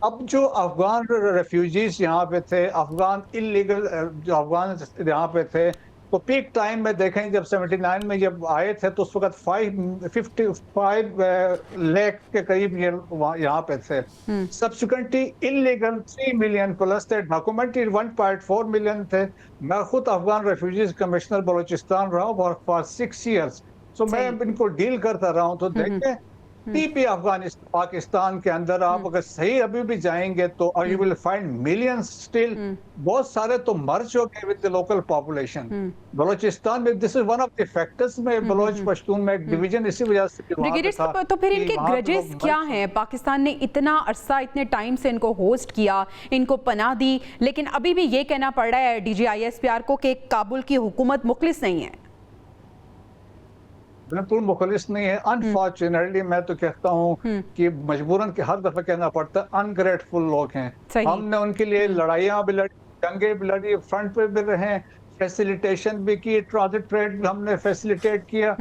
अब जो अफगान रेफ्यूजीज यहाँ पे थे, अफगान इलीगल जो अफगान यहाँ पे थे, तो पीक टाइम में देखें जब 79 में जब आए थे तो उस वक्त 55 लाख के करीब ये यहाँ पे थे। सब्सिक्वेंटली इलीगल 3 मिलियन प्लस थे, डॉक्यूमेंटेड 1.4 मिलियन थे। मैं खुद अफगान रेफ्यूजीज कमिश्नर बलोचिस्तान रहा हूँ फॉर 6 ईयर्स, सो मैं इनको डील करता रहा हूँ। तो देखें कहीं भी अफगानिस्तान पाकिस्तान के अंदर आप अगर सही अभी भी जाएंगे तो you will find millions still, बहुत सारे तो मर चुके with the local population. Balochistan में this is one of the factors में बलोच पश्तून में एक डिवीजन इसी वजह से ब्रिगेडियर साहब, तो फिर इनके ग्रजेस क्या हैं? पाकिस्तान ने इतना अरसा इतने टाइम से इनको होस्ट किया, इनको पनाह दी, लेकिन अभी भी ये कहना पड़ रहा है DGISPR को कि काबुल की हुकूमत मुखलिस नहीं है। बिल्कुल मुखलिस नहीं है। अनफॉर्चुनेटली मैं तो कहता हूँ कि मजबूरन के हर दफा कहना पड़ता है अनग्रेटफुल लोग हैं। हमने उनके लिए लड़ाइयाँ भी लड़ी, जंगे भी लड़ी, फ्रंट पे भी रहे, फैसिलिटेशन भी की, ट्रांजिट ट्रेड भी हमने फैसिलिटेट किया,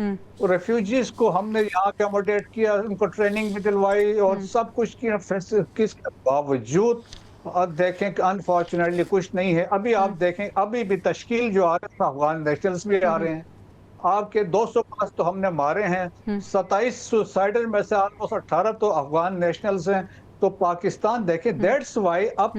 रेफ्यूजीज को हमने यहाँ अकोमोडेट किया, उनको ट्रेनिंग भी दिलवाई और सब कुछ किया। किसके बावजूद अब देखें कि अनफॉर्चुनेटली कुछ नहीं है। अभी आप देखें, अभी भी तश्कील जो आ रहे हैं अफगान नेशनल्स भी आ रहे हैं, आपके 200 प्लस तो हमने मारे हैं, 27 सुसाइडल में से ऑलमोस्ट 18 तो अफगान नेशनल्स हैं। तो पाकिस्तान देखें, दैट्स वाई अब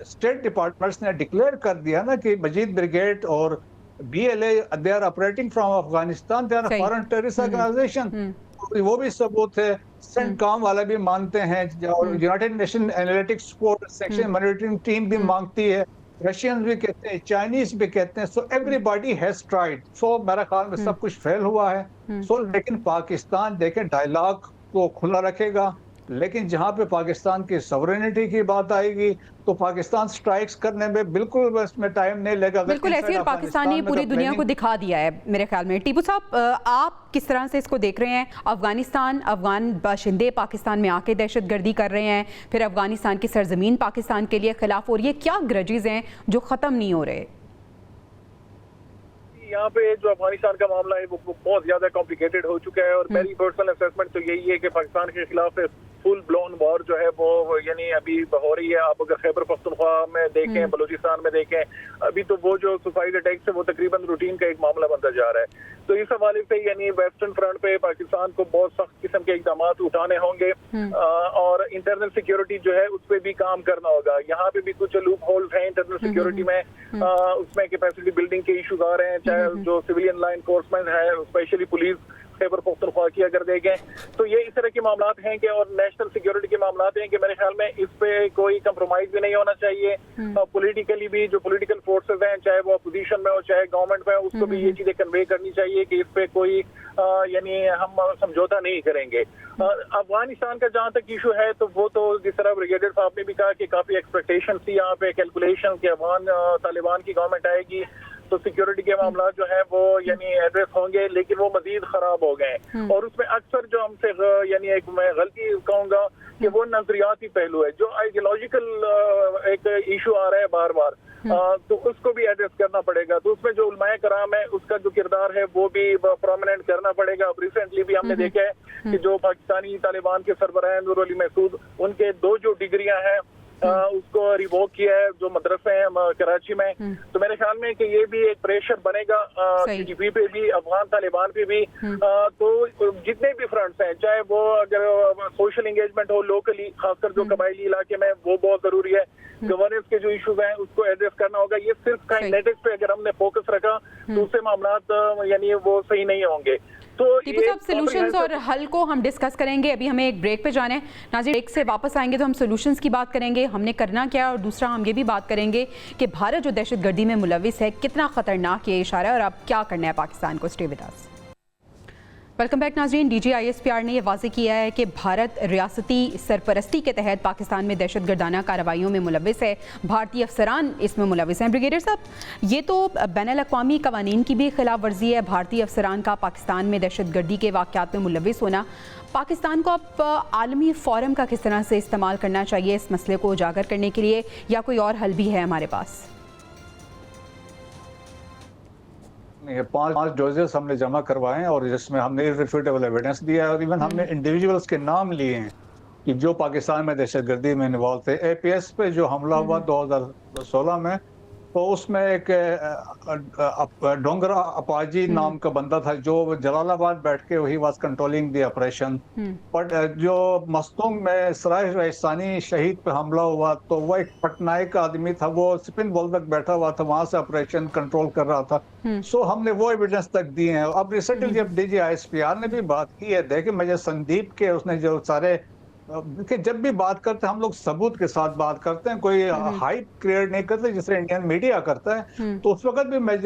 स्टेट डिपार्टमेंट्स ने डिक्लेयर कर दिया ना कि मजीद ब्रिगेड और BLA they are operating from Afghanistan, they are foreign terrorist organisation. वो भी सबूत है, सेंटकॉम वाला भी मानते हैं, united nation analytics support section monitoring team भी मांगती है, रशियंस भी कहते हैं, चाइनीज भी कहते हैं। So everybody has tried. So मेरा ख्याल में सब कुछ फेल हुआ है। सो लेकिन पाकिस्तान देखें डायलॉग तो खुला रखेगा, लेकिन जहां पे पाकिस्तान की सॉवरेनिटी की बात आएगी तो पाकिस्तान स्ट्राइक्स करने में बिल्कुल इसमें टाइम नहीं लगेगा। बिल्कुल ऐसे ही पाकिस्तान ने पूरी दुनिया को दिखा दिया है मेरे ख्याल में। टीपू साहब, आप किस तरह से इसको देख रहे हैं? अफगान बाशिंदे पाकिस्तान में आके दहशतगर्दी कर रहे हैं, फिर अफगानिस्तान की सरजमीन पाकिस्तान के लिए खिलाफ हो रही है, क्या ग्रजेज हैं जो ख़त्म नहीं हो रहे? यहाँ पे जो अफगानिस्तान का मामला है वो बहुत ज्यादा कॉम्प्लिकेटेड हो चुका है और मेरी पर्सनल असेसमेंट तो यही है कि पाकिस्तान के खिलाफ फुल ब्लोन वॉर जो है वो यानी अभी हो रही है। आप अगर खैबर पख्तूनख्वा में देखें, बलूचिस्तान में देखें, अभी तो वो जो सुसाइड अटैक्स है वो तकरीबन रूटीन का एक मामला बनता जा रहा है। तो इस हवाले से यानी वेस्टर्न फ्रंट पे पाकिस्तान को बहुत सख्त किस्म के इकदाम उठाने होंगे और इंटरनल सिक्योरिटी जो है उस पर भी काम करना होगा। यहाँ पे भी कुछ लूप होल्स हैं इंटरनल सिक्योरिटी में, उसमें कैपेसिटी बिल्डिंग के इशूज आ रहे हैं, चाहे जो सिविलियन लॉ एनफोर्समेंट है, स्पेशली पुलिस खैबर पख्तूनख्वा की अगर देखें तो ये इस तरह के मामला हैं कि और नेशनल सिक्योरिटी के मामला हैं कि मेरे ख्याल में इस पे कोई कंप्रोमाइज भी नहीं होना चाहिए। पॉलिटिकली भी जो पॉलिटिकल फोर्सेस हैं, चाहे वो अपोजिशन में हो चाहे गवर्नमेंट में हो, उसको भी ये चीजें कन्वे करनी चाहिए कि इस पे कोई यानी हम समझौता नहीं करेंगे। अफगानिस्तान का जहाँ तक इशू है तो वो तो जिस तरह ब्रिगेडियर साहब ने भी कहा कि काफी एक्सपेक्टेशन थी यहाँ पे, कैलकुलेशन कि अफगान तालिबान की गवर्नमेंट आएगी तो सिक्योरिटी के मामला जो है वो यानी एड्रेस होंगे, लेकिन वो मजीद खराब हो गए। और उसमें अक्सर जो हमसे यानी एक मैं गलती कहूंगा कि वो नजरियाती पहलू है, जो आइडियोलॉजिकल एक इशू आ रहा है बार बार, तो उसको भी एड्रेस करना पड़ेगा। तो उसमें जो उलमाए कराम है उसका जो किरदार है वो भी प्रोमिनेंट करना पड़ेगा। अब रिसेंटली भी हमने देखा है कि जो पाकिस्तानी तालिबान के सरबराह नूर अली महसूद, उनके 2 जो डिग्रियां हैं उसको रिवोक किया है जो मदरसे हैं कराची में। तो मेरे ख्याल में कि ये भी एक प्रेशर बनेगा TTP पे भी, अफगान तालिबान पे भी। तो जितने भी फ्रंट्स हैं, चाहे वो अगर सोशल एंगेजमेंट हो लोकली, खासकर जो कबायली इलाके में, वो बहुत जरूरी है। गवर्नेंस के जो इश्यूज हैं उसको एड्रेस करना होगा। ये सिर्फ काइनेटिक्स पे अगर हमने फोकस रखा तो उससे मामला यानी वो सही नहीं होंगे। तो टीपू साहब, सॉल्यूशंस और हल को हम डिस्कस करेंगे, अभी हमें एक ब्रेक पे जाना है। नाज़रीन, ब्रेक से वापस आएंगे तो हम सॉल्यूशंस की बात करेंगे, हमने करना क्या है, और दूसरा हम ये भी बात करेंगे कि भारत जो दहशतगर्दी में मुलविस है कितना खतरनाक ये इशारा है और अब क्या करना है पाकिस्तान को। Stay with us. Welcome back नाज़रीन। DGISPR ने यह वाज़ेह किया है कि भारत रियासती सरपरस्ती के तहत पाकिस्तान में दहशतगर्दाना कार्रवाइयों में मुलविस है, भारतीय अफसरान इसमें मुलविस हैं। ब्रिगेडियर साहब, ये तो बैनुल-अक़वामी क़वानीन की भी खिलाफ वर्जी है, भारतीय अफसरान का पाकिस्तान में दहशतगर्दी के वाक़यात में मुलविस होना। पाकिस्तान को अब आलमी फ़ोरम का किस तरह से इस्तेमाल करना चाहिए इस मसले को उजागर करने के लिए, या कोई और हल भी है हमारे पास? ये 5 डोजेस हमने जमा करवाए हैं और जिसमें हमने इररिफ्यूटेबल एविडेंस दिया है और इवन हमने इंडिविजुअल्स के नाम लिए हैं कि जो पाकिस्तान में दहशतगर्दी में इन्वॉल्व थे। APS पे जो हमला हुआ 2016 में, तो उसमें एक डोंगरा अपाजी नाम का बंदा था जो जलालाबाद बैठ के वही was controlling the operation. But जो मस्तूंग में सराय राजस्थानी शहीद पे हमला हुआ तो वो एक पटनायक आदमी था, वो स्पिन बॉल तक बैठा हुआ था, वहां से ऑपरेशन कंट्रोल कर रहा था। सो हमने वो एविडेंस तक दिए हैं। अब रिसेंटली जब डीजी ISPR ने भी बात की है, देखे मुझे संदीप के उसने जो सारे कि जब भी बात करते हैं हम लोग सबूत के साथ बात करते हैं, कोई हाइप क्रिएट नहीं करते जिससे इंडियन मीडिया करता है। तो उस वक्त भी मैं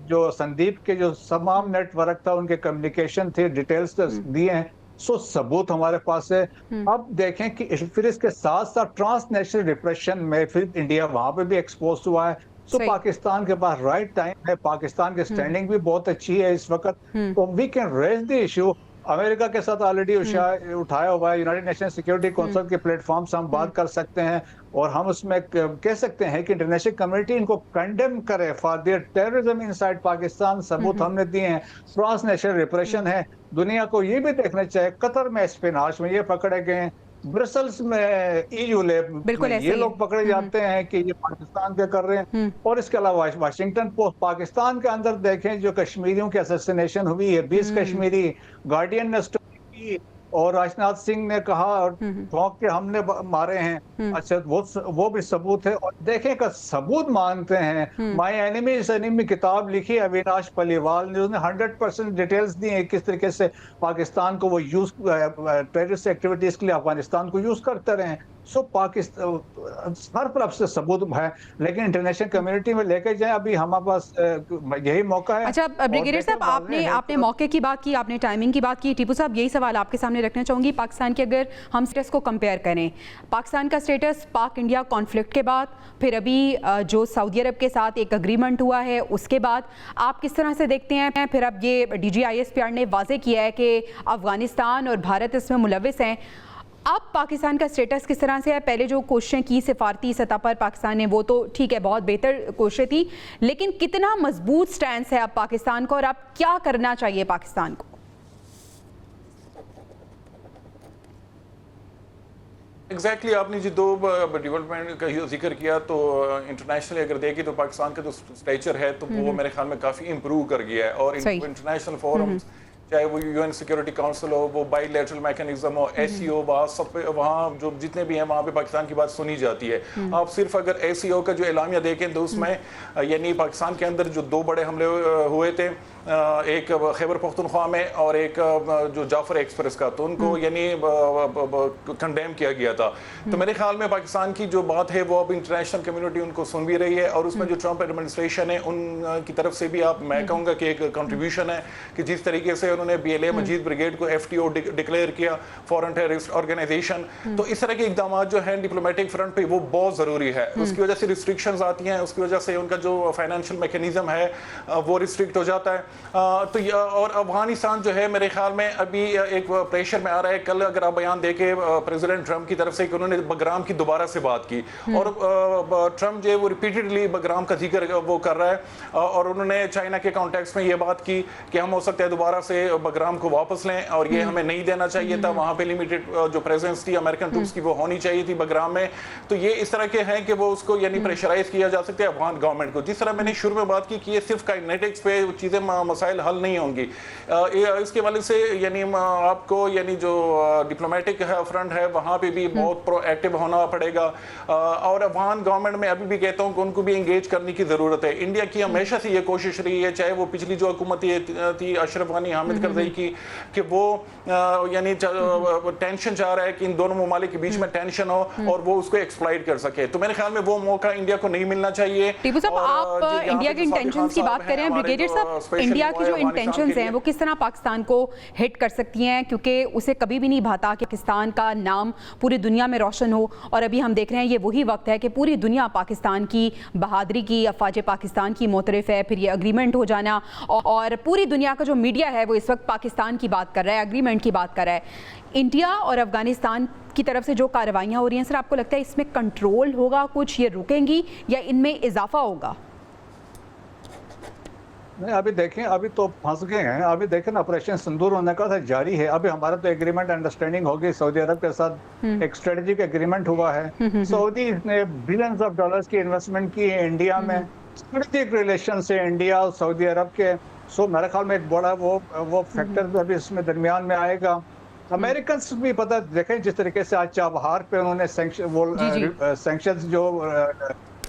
जो संदीप के जो तमाम नेटवर्क था उनके कम्युनिकेशन थे, डिटेल्स दिए हैं। सो सबूत हमारे पास है। अब देखें कि फिर इसके साथ साथ ट्रांसनेशनल डिप्रेशन में फिर इंडिया वहां पे भी एक्सपोज हुआ है। तो पाकिस्तान के पास राइट टाइम है, पाकिस्तान की स्टैंडिंग भी बहुत अच्छी है इस वक्त, तो we can raise the issue. America के साथ ऑलरेडी उठाया हुआ है, यूनाइटेड नेशन सिक्योरिटी काउंसिल के प्लेटफॉर्म से हम बात कर सकते हैं और हम उसमें कह सकते हैं कि इंटरनेशनल कम्युनिटी इनको कंडेम करे for their terrorism inside Pakistan. सबूत हमने दिए हैं। ट्रांसनेशनल रिप्रेशन है। दुनिया को ये भी देखना चाहिए, कतर में स्पिनाच में ये पकड़े गए, ब्रसल्स में EU में ये लोग पकड़े जाते हैं कि ये पाकिस्तान के कर रहे हैं। और इसके अलावा वाशिंगटन पोस्ट, पाकिस्तान के अंदर देखें जो कश्मीरियों की असैसिनेशन हुई है, 20 कश्मीरी, गार्डियन ने स्टोरी की और राजनाथ सिंह ने कहा ठोंक के हमने मारे हैं। अच्छा, वो भी सबूत है। और देखें का सबूत मानते हैं। माय एनिमी इज एनिमी किताब लिखी अविनाश पलीवाल ने, उसने 100% डिटेल्स दी है किस तरीके से पाकिस्तान को वो यूज टेररिस्ट एक्टिविटीज के लिए अफगानिस्तान को यूज करते रहे। सो पाकिस्तान हर तरफ से सबूत है, लेकिन इंटरनेशनल कम्युनिटी में लेके जाए, अभी हमारे पास यही मौका है। अच्छा ब्रिगेडियर साहब, आपने मौके की बात की, आपने टाइमिंग की बात की। टीपू साहब, यही सवाल आपके सामने रखना चाहूंगी। पाकिस्तान के अगर हम स्टेटस को कंपेयर करें, पाकिस्तान का स्टेटस पाक इंडिया कॉन्फ्लिक्ट के बाद, फिर अभी जो सऊदी अरब के साथ एक अग्रीमेंट हुआ है उसके बाद, आप किस तरह से देखते हैं? फिर अब ये DG ISPR ने वाजे किया है कि अफगानिस्तान और भारत इसमें मुलविस हैं। अब पाकिस्तान का स्टेटस किस तरह से है? पहले जो कोशिशें की सिफारती सतह पर पाकिस्तान ने, वो तो ठीक है, बहुत बेहतर कोशिशें थी, लेकिन कितना मजबूत स्टैंड है अब पाकिस्तान को और अब क्या करना चाहिए पाकिस्तान को? एग्जैक्टली आपने जो दो डेवलपमेंट का जिक्र किया, तो इंटरनेशनली अगर देखें तो पाकिस्तान का जो स्टेचर है तो वो मेरे ख्याल में काफ़ी इम्प्रूव कर गया है। और इंटरनेशनल फोरम्स, चाहे वो UN सिक्योरिटी काउंसिल हो, वो बाईलैटरल मैकेनिज्म हो, SCO, वहाँ जो जितने भी हैं वहाँ पे पाकिस्तान की बात सुनी जाती है। आप सिर्फ अगर SCO का जो एलामिया देखें तो उसमें यानी पाकिस्तान के अंदर जो दो बड़े हमले हुए थे, एक खैबर पख्तूनख्वा में और एक जो जाफर एक्सप्रेस का, तो उनको यानी कंडेम किया गया था। तो मेरे ख्याल में पाकिस्तान की जो बात है वो अब इंटरनेशनल कम्युनिटी उनको सुन भी रही है और उसमें जो ट्रंप एडमिनिस्ट्रेशन है उनकी तरफ से भी मैं कहूँगा कि एक कंट्रीब्यूशन है कि जिस तरीके से उन्होंने BLA मजीद ब्रिगेड को FTO डिक्लेयर किया, फॉरेन टेररिस्ट ऑर्गेनाइजेशन। तो इस तरह के इकदाम जो है डिप्लोमेटिक फ्रंट पे वो बहुत ज़रूरी है। उसकी वजह से रिस्ट्रिक्शंस आती हैं, उसकी वजह से उनका जो फाइनेंशियल मैकेनिज्म है वो रिस्ट्रिक्ट हो जाता है। तो और अफगानिस्तान जो है मेरे ख्याल में अभी एक प्रेशर में आ रहा है। कल अगर आप बयान देखे प्रेसिडेंट ट्रंप की तरफ से कि उन्होंने बगराम की दोबारा से बात की और ट्रंप जो है वो रिपीटेडली बगराम का जिक्र वो कर रहा है और उन्होंने चाइना के कॉन्टेक्स्ट में ये बात की कि हम हो सकता है दोबारा से बगराम को वापस लें और ये हमें नहीं देना चाहिए था। वहाँ पे लिमिटेड जो प्रेजेंस थी अमेरिकन ट्रूप्स की वो होनी चाहिए थी बगराम में। तो ये इस तरह के हैं कि वो उसको यानी प्रेशराइज किया जा सकता है अफगान गवर्नमेंट को। जिस तरह मैंने शुरू में बात की कि ये सिर्फ काइनेटिक्स पे चीज़ें मसाइल हल नहीं होंगी। इसके वाले से यानी आपको यानी जो डिप्लोमेटिक फ्रंट है वहाँ पे भी बहुत प्रोएक्टिव होना पड़ेगा और अफगान गवर्नमेंट में अभी भी कहता हूँ कि उनको भी एंगेज करने की ज़रूरत है। इंडिया की हमेशा से ये कोशिश रही है, चाहे वो पिछली जो हुकूमत थी अशरफ गनी हामिद करज़ई की, कि वो यानी टेंशन चाह रहा है कि इन दोनों ममालिक के बीच में टेंशन हो और वो उसको एक्सप्लॉइट कर सके। तो मेरे ख्याल में वो मौका इंडिया को नहीं मिलना चाहिए। टीपू साहब, आप इंडिया के इंटेंशंस की बात करें, ब्रिगेडियर साहब, इंडिया की जो इंटेंशंस हैं वो किस तरह पाकिस्तान को हिट कर सकती हैं? क्योंकि उसे कभी भी नहीं भाता कि पाकिस्तान का नाम पूरी दुनिया में रोशन हो और अभी हम देख रहे हैं ये वही वक्त है कि पूरी दुनिया पाकिस्तान की बहादुरी की, अफवाज पाकिस्तान की मोतरफ है। फिर ये अग्रीमेंट हो जाना और पूरी दुनिया का जो मीडिया है वो इस वक्त पाकिस्तान की बात कर रहा है, अग्रीमेंट की बात कर रहा है। इंडिया और अफगानिस्तान की तरफ से जो कार्रवाइयाँ हो रही हैं, सर आपको लगता है इसमें कंट्रोल होगा, कुछ ये रुकेंगी या इनमें इजाफा होगा? नहीं, अभी देखें, अभी तो फंस गए हैं। अभी देखें ना, ऑपरेशन सिंदूर होने का था जारी है। अभी हमारा तो एग्रीमेंट अंडरस्टैंडिंग होगी सऊदी अरब के साथ, एक स्ट्रेटेजिक एग्रीमेंट हुआ है। सऊदी ने बिलियंस ऑफ डॉलर्स की इन्वेस्टमेंट की है इंडिया में स्ट्रेटेजिक रिलेशन है इंडिया और सऊदी अरब के। सो मेरे ख्याल में एक बड़ा वो फैक्टर भी अभी इसमें दरमियान में आएगा। अमेरिकन भी पता देखें जिस तरीके से आज चाबहार पे उन्होंने सैंक्शंस जो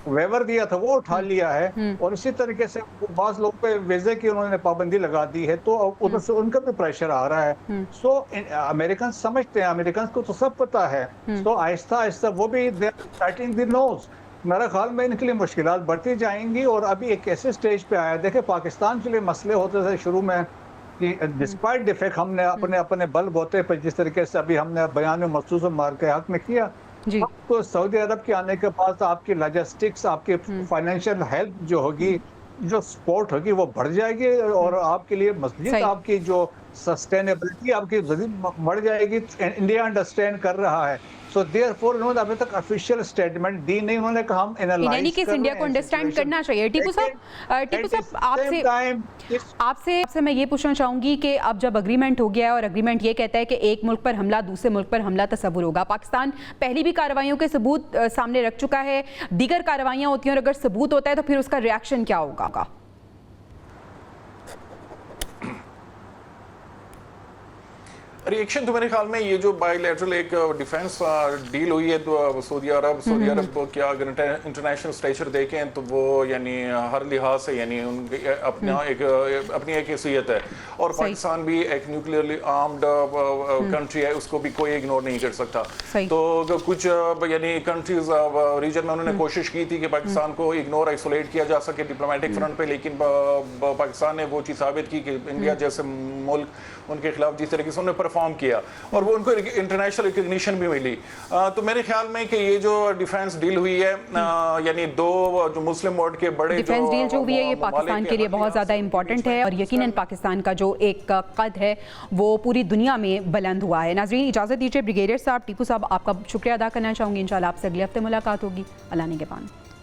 वेवर दिया था वो उठा लिया है, और इसी तरीके से बाज़ लोग पे वीजे की उन्होंने पाबंदी लगा दी है, तो उधर से उनका भी प्रेशर आ रहा है। सो अमेरिकन समझते हैं, अमेरिकन को तो सब पता है। तो आहिस्ता आहिस्ता वो भी टाइटिंग द नोज। मेरा ख्याल में इनके लिए मुश्किलात बढ़ती जाएंगी, और अभी एक ऐसे स्टेज पे आया, देखे पाकिस्तान के लिए मसले होते थे शुरू में कि डिस्पाइट डिफेक्ट हमने अपने बल बोते पर जिस तरीके से अभी हमने बयान में महसूस मार के हक में किया, तो सऊदी अरब के आने के बाद आपकी लॉजिस्टिक्स, आपकी फाइनेंशियल हेल्प जो होगी, जो सपोर्ट होगी वो बढ़ जाएगी, और आपके लिए मज़ीद आपकी जो सस्टेनेबिलिटी आपकी बढ़ जाएगी। इंडिया अंडरस्टैंड कर रहा है। सो देयरफॉर उन्होंने अभी तक ऑफिशियल स्टेटमेंट दी नहीं, उन्होंने कहा हम एनालाइज कर रहे हैं। इंडिया को अंडरस्टैंड करना चाहिए। टीपू साहब आपसे मैं ये पूछना चाहूंगी कि अब जब अग्रीमेंट हो गया है और अग्रीमेंट ये कहता है कि एक मुल्क पर हमला दूसरे मुल्क पर हमला तस्वुर होगा, पाकिस्तान पहली भी कार्रवाइयों के सबूत सामने रख चुका है, दीगर कार्रवाइयां होती हैं और अगर सबूत होता है तो फिर उसका रिएक्शन क्या होगा? रिएक्शन तो मेरे ख्याल में ये जो बायलैटरल एक डिफेंस डील हुई है तो सऊदी अरब को क्या अगर इंटरनेशनल स्टेचर देखें तो वो यानी हर लिहाज से यानी उनकी अपनी एक हैसियत है, और पाकिस्तान भी एक न्यूक्लियरली आर्म्ड कंट्री है, उसको भी कोई इग्नोर नहीं कर सकता। तो कुछ यानी कंट्रीज रीजन में उन्होंने कोशिश की थी कि पाकिस्तान को इग्नोर आइसोलेट किया जा सके डिप्लोमेटिक फ्रंट पे, लेकिन पाकिस्तान ने वो चीज़ साबित की कि इंडिया जैसे मुल्क उनके खिलाफ जिस तरीके से उन्होंने परफॉर्म किया और वो उनको इंटरनेशनल रिकग्निशन भी मिली। तो मेरे ख्याल में कि ये जो डिफेंस डील हुई है यानी दो जो मुस्लिम वर्ल्ड के बड़े डिफेंस डील जो हुई है ये पाकिस्तान के लिए बहुत ज़्यादा इंपॉर्टेंट है, और यकीनन पाकिस्तान का जो एक कद है वो पूरी दुनिया में बुलंद हुआ है। नाज़रीन इजाज़त दीजिए, ब्रिगेडियर साहब, टीपू साहब, आपका शुक्रिया अदा करना चाहूँगी। इंशाल्लाह आपसे अगले हफ्ते मुलाकात होगी। अल्लाह निगहबान।